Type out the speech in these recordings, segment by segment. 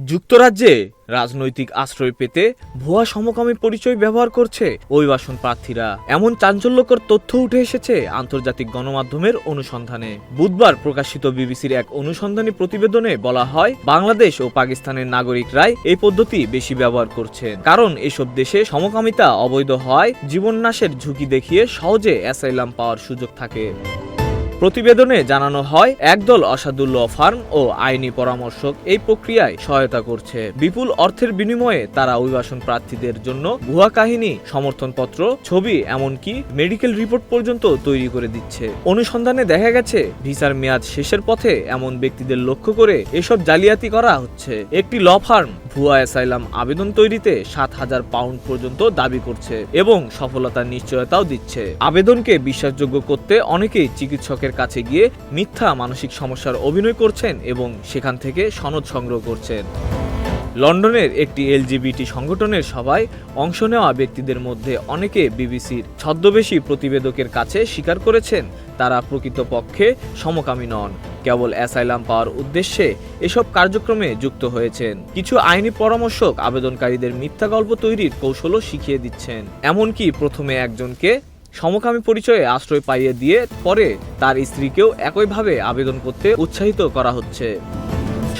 যুক্তরাজ্যে রাজনৈতিক আশ্রয় পেতে ভুয়া সমকামী পরিচয় ব্যবহার করছে অভিবাসন প্রার্থীরা। এমন চাঞ্চল্যকর তথ্য উঠে এসেছে আন্তর্জাতিক গণমাধ্যমের অনুসন্ধানে। বুধবার প্রকাশিত বিবিসির এক অনুসন্ধানী প্রতিবেদনে বলা হয়, বাংলাদেশ ও পাকিস্তানের নাগরিকরাই এই পদ্ধতি বেশি ব্যবহার করছেন, কারণ এসব দেশে সমকামিতা অবৈধ হওয়ায় জীবননাশের ঝুঁকি দেখিয়ে সহজে অ্যাসাইলাম পাওয়ার সুযোগ থাকে। প্রতিবেদনে জানানো হয়, একদল অসাধু ল ফার্ম ও আইনি পরামর্শক এই প্রক্রিয়ায় সহায়তা করছে। বিপুল অর্থের বিনিময়ে তারা অভিবাসন প্রার্থীদের জন্য ভুয়া কাহিনী, সমর্থনপত্র, ছবি, এমনকি মেডিকেল রিপোর্ট পর্যন্ত তৈরি করে দিচ্ছে। অনুসন্ধানে দেখা গেছে, ভিসার মেয়াদ শেষের পথে এমন ব্যক্তিদের লক্ষ্য করে এসব জালিয়াতি করা হচ্ছে। একটি ল ফার্ম ভুয়া অ্যাসাইলাম আবেদন তৈরিতে 7,000 পাউন্ড পর্যন্ত দাবি করছে এবং সফলতার নিশ্চয়তাও দিচ্ছে। আবেদনকে বিশ্বাসযোগ্য করতে অনেকেই চিকিৎসকের কাছে গিয়ে মিথ্যা মানসিক সমস্যার অভিনয় করছেন এবং সেখান থেকে সনদ সংগ্রহ করছেন। লন্ডনের একটি এলজিবিটি সংগঠনের সভায় অংশ নেওয়া ব্যক্তিদের মধ্যে অনেকে বিবিসির ছদ্মবেশী প্রতিবেদকের কাছে স্বীকার করেছেন তারা প্রকৃতপক্ষে সমকামী নন, কেবল অ্যাসাইলাম পাওয়ার উদ্দেশ্যে এসব কার্যক্রমে যুক্ত হয়েছেন। কিছু আইনি পরামর্শক আবেদনকারীদের মিথ্যা গল্প তৈরির কৌশলও শিখিয়ে দিচ্ছেন। এমনকি প্রথমে একজনকে সমকামী পরিচয়ে আশ্রয় পাইয়ে দিয়ে পরে তার স্ত্রীকেও একইভাবে আবেদন করতে উৎসাহিত করা হচ্ছে।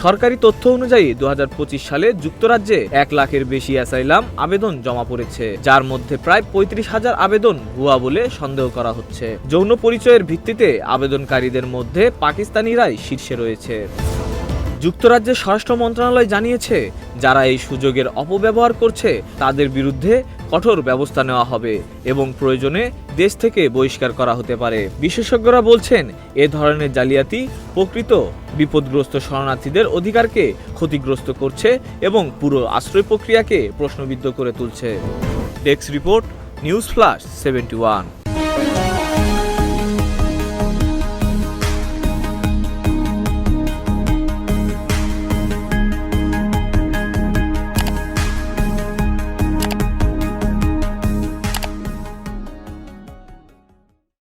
সরকারি তথ্য অনুযায়ী 2025 সালে যুক্তরাজ্যে 1 লাখের বেশি অ্যাসাইলাম আবেদন জমা পড়েছে, যার মধ্যে প্রায় 35,000 আবেদন ভুয়া বলে সন্দেহ করা হচ্ছে। যৌন পরিচয়ের ভিত্তিতে আবেদনকারীদের মধ্যে পাকিস্তানিরাই শীর্ষে রয়েছে। যুক্তরাজ্যের স্বরাষ্ট্র মন্ত্রণালয় জানিয়েছে, যারা এই সুযোগের অপব্যবহার করছে তাদের বিরুদ্ধে কঠোর ব্যবস্থা নেওয়া হবে এবং প্রয়োজনে দেশ থেকে বহিষ্কার করা হতে পারে। বিশেষজ্ঞরা বলছেন, এ ধরনের জালিয়াতি প্রকৃত বিপদগ্রস্ত শরণার্থীদের অধিকারকে ক্ষতিগ্রস্ত করছে এবং পুরো আশ্রয় প্রক্রিয়াকে প্রশ্নবিদ্ধ করে তুলছে। Desk report, news flash 71।